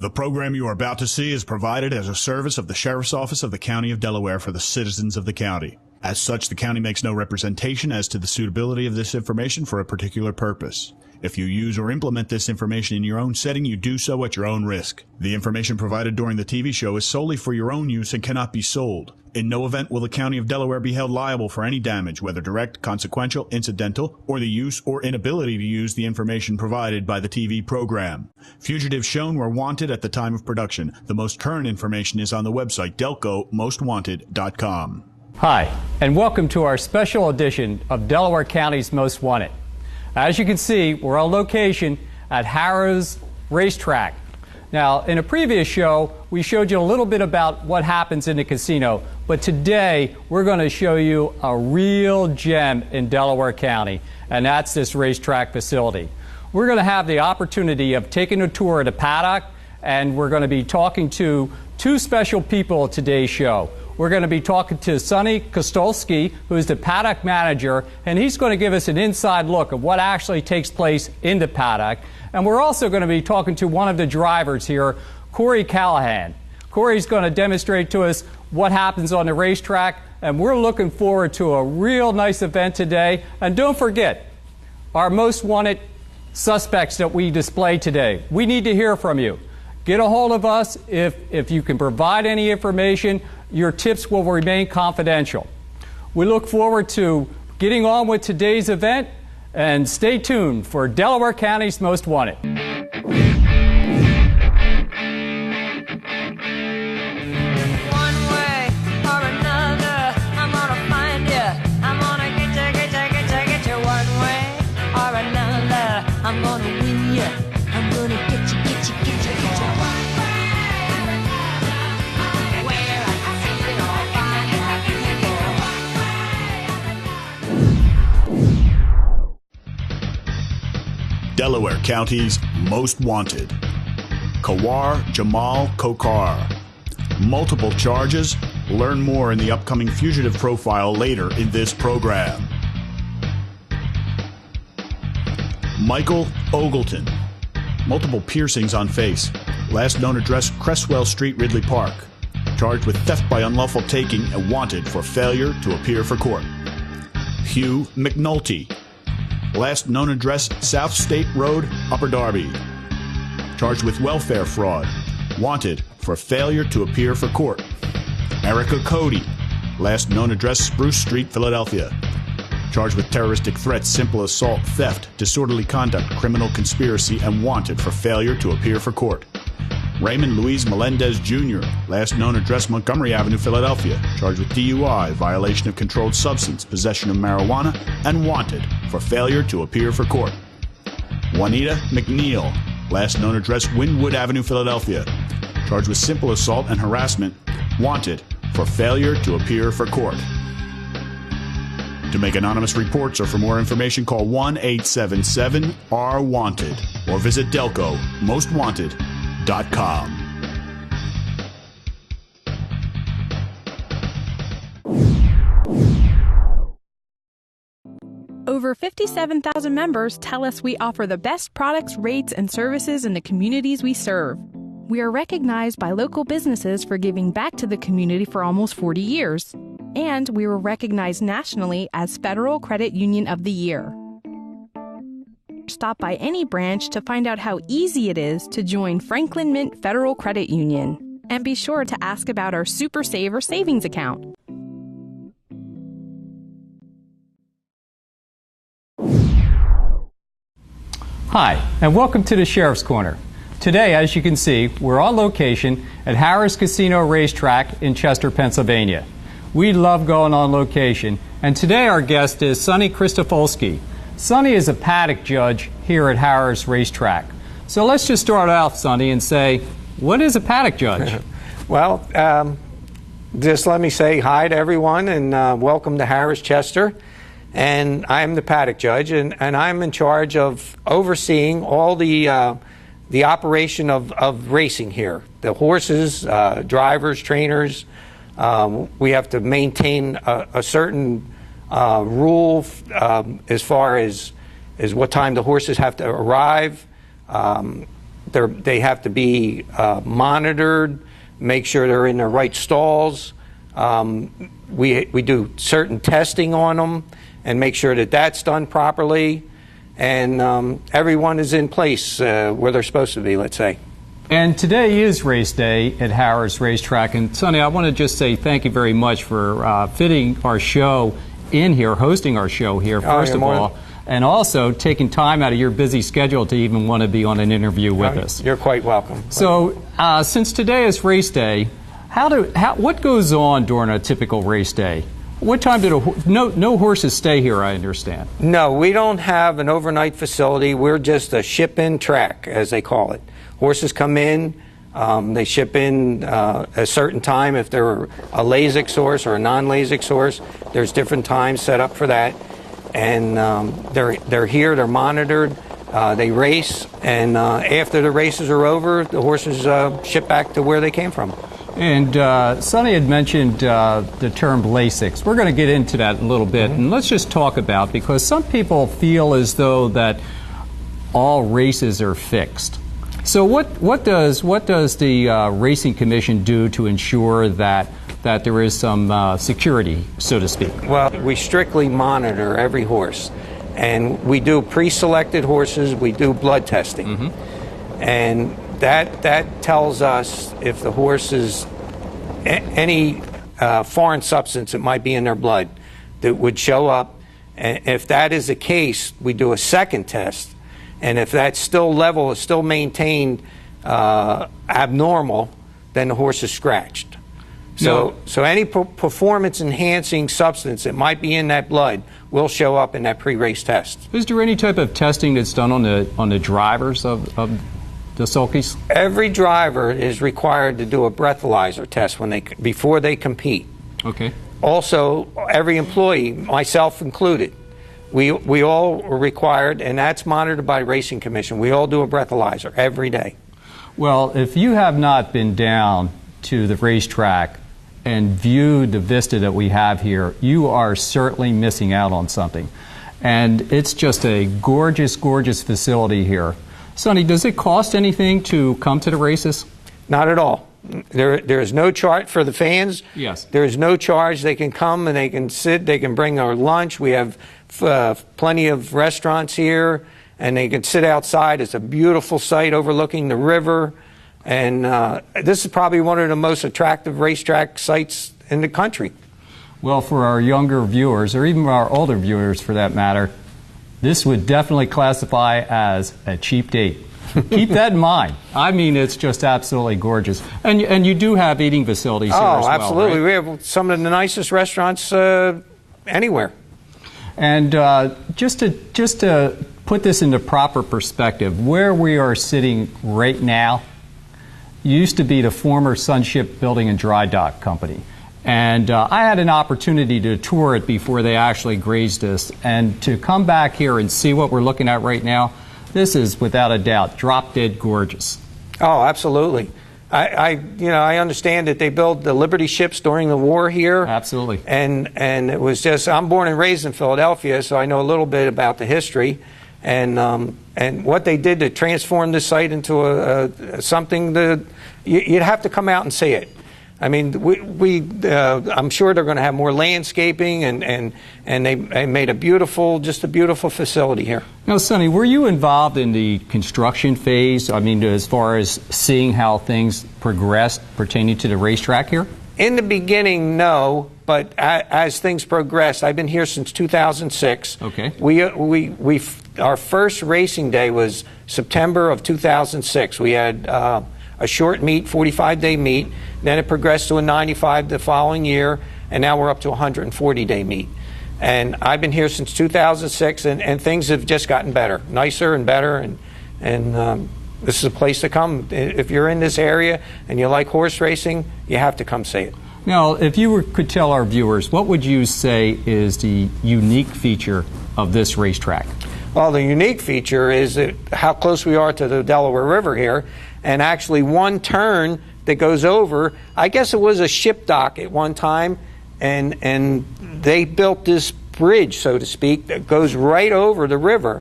The program you are about to see is provided as a service of the Sheriff's Office of the County of Delaware for the citizens of the county. As such, the county makes no representation as to the suitability of this information for a particular purpose. If you use or implement this information in your own setting, you do so at your own risk. The information provided during the TV show is solely for your own use and cannot be sold. In no event will the County of Delaware be held liable for any damage, whether direct, consequential, incidental, or the use or inability to use the information provided by the TV program. Fugitives shown were wanted at the time of production. The most current information is on the website delcomostwanted.com. Hi, and welcome to our special edition of Delaware County's Most Wanted. As you can see, we're on location at Harrah's Racetrack. Now, in a previous show, we showed you a little bit about what happens in the casino, but today we're going to show you a real gem in Delaware County, and that's this racetrack facility. We're going to have the opportunity of taking a tour of the Paddock, and we're going to be talking to two special people at today's show. We're going to be talking to Sonny Kaystofolski, who's the Paddock manager, and he's going to give us an inside look of what actually takes place in the Paddock. And we're also going to be talking to one of the drivers here, Callahan. Corey's going to demonstrate to us what happens on the racetrack, and we're looking forward to a real nice event today. And don't forget, our most wanted suspects that we display today. We need to hear from you. Get a hold of us if you can provide any information. Your tips will remain confidential. We look forward to getting on with today's event, and stay tuned for Delaware County's Most Wanted. One way or another, I'm gonna find you. I'm gonna get you. One way or another, I'm gonna win you. I'm gonna get you. Delaware County's Most Wanted. Kawar Jamal Kokar. Multiple charges. Learn more in the upcoming fugitive profile later in this program. Michael Ogleton. Multiple piercings on face. Last known address Cresswell Street, Ridley Park. Charged with theft by unlawful taking and wanted for failure to appear for court. Hugh McNulty. Last known address, South State Road, Upper Darby. Charged with welfare fraud. Wanted for failure to appear for court. Erica Cody. Last known address, Spruce Street, Philadelphia. Charged with terroristic threats, simple assault, theft, disorderly conduct, criminal conspiracy, and wanted for failure to appear for court. Raymond Luis Melendez Jr., last known address Montgomery Avenue, Philadelphia, charged with DUI, violation of controlled substance, possession of marijuana, and wanted for failure to appear for court. Juanita McNeil, last known address Wynwood Avenue, Philadelphia, charged with simple assault and harassment, wanted for failure to appear for court. To make anonymous reports or for more information, call 1-877-RWANTED or visit delcomostwanted.com. Over 57,000 members tell us we offer the best products, rates, and services in the communities we serve. We are recognized by local businesses for giving back to the community for almost 40 years. And we were recognized nationally as Federal Credit Union of the Year. Stop by any branch to find out how easy it is to join Franklin Mint Federal Credit Union. And be sure to ask about our Super Saver savings account. Hi, and welcome to the Sheriff's Corner. Today, as you can see, we're on location at Harrah's Casino Racetrack in Chester, Pennsylvania. We love going on location, and today our guest is Sonny Kaystofolski. Sonny is a paddock judge here at Harrah's Racetrack. So let's just start off, Sonny, and say, what is a paddock judge? Well, just let me say hi to everyone and welcome to Harrah's Chester. And I'm the paddock judge, and I'm in charge of overseeing all the operation of racing here. The horses, drivers, trainers. We have to maintain a certain rule as far as what time the horses have to arrive. They have to be monitored, make sure they're in the right stalls. We do certain testing on them and make sure that that's done properly. And everyone is in place where they're supposed to be, let's say. And today is race day at Harrah's Racetrack. And Sonny, I want to just say thank you very much for fitting our show in here, hosting our show here, first of all, and also taking time out of your busy schedule to even want to be on an interview with us. You're quite welcome. So, since today is race day, what goes on during a typical race day? What time did no horses stay here, I understand? No, we don't have an overnight facility. We're just a ship-in track, as they call it. Horses come in, they ship in a certain time. If they're a LASIK source or a non-LASIK source, there's different times set up for that. And they're here, they're monitored, they race, and after the races are over, the horses ship back to where they came from. And Sonny had mentioned the term LASIKs. We're going to get into that in a little bit, and let's just talk about, because some people feel as though that all races are fixed. So what does the Racing Commission do to ensure that there is some security, so to speak? Well, we strictly monitor every horse, and we do pre-selected horses. We do blood testing, and that tells us if the horse is any foreign substance that might be in their blood that would show up. And if that is the case, we do a second test. And if that level is still maintained abnormal, then the horse is scratched. So any performance-enhancing substance that might be in that blood will show up in that pre-race test. Is there any type of testing that's done on the drivers of the sulkies? Every driver is required to do a breathalyzer test before they compete. Okay. Also, every employee, myself included, we all are required, and that's monitored by the Racing Commission. We all do a breathalyzer every day. Well, if you have not been down to the racetrack and viewed the vista that we have here, you are certainly missing out on something. And it's just a gorgeous, gorgeous facility here. Sonny, does it cost anything to come to the races? Not at all. There is no charge for the fans. Yes. There is no charge. They can come and they can sit. They can bring our lunch. We have plenty of restaurants here, and they can sit outside. It's a beautiful site overlooking the river, and this is probably one of the most attractive racetrack sites in the country. Well, for our younger viewers, or even our older viewers for that matter, this would definitely classify as a cheap date. Keep that in mind. I mean, it's just absolutely gorgeous. And you do have eating facilities here as well, absolutely. right? We have some of the nicest restaurants anywhere. And just to put this into proper perspective, where we are sitting right now used to be the former Sunship Building and Dry Dock Company. And I had an opportunity to tour it before they actually grazed us. And to come back here and see what we're looking at right now, this is without a doubt drop-dead gorgeous. Oh, absolutely. I understand that they built the Liberty ships during the war here. Absolutely. And it was just, I'm born and raised in Philadelphia, so I know a little bit about the history. And what they did to transform this site into something that you'd have to come out and see it. I mean, I'm sure they're going to have more landscaping, and they made a beautiful facility here. Now, Sonny, were you involved in the construction phase? I mean, as far as seeing how things progressed pertaining to the racetrack here? In the beginning, no, but as things progressed, I've been here since 2006. Okay. Our first racing day was September of 2006. We had a short meet, 45-day meet. Then it progressed to a 95 the following year, and now we're up to a 140-day meet. And I've been here since 2006, and things have just gotten better, nicer and better, and this is a place to come. If you're in this area and you like horse racing, you have to come see it. Now, if you could tell our viewers, what would you say is the unique feature of this racetrack? Well, the unique feature is how close we are to the Delaware River here, and actually one turn that goes over, I guess it was a ship dock at one time, and they built this bridge, so to speak, that goes right over the river.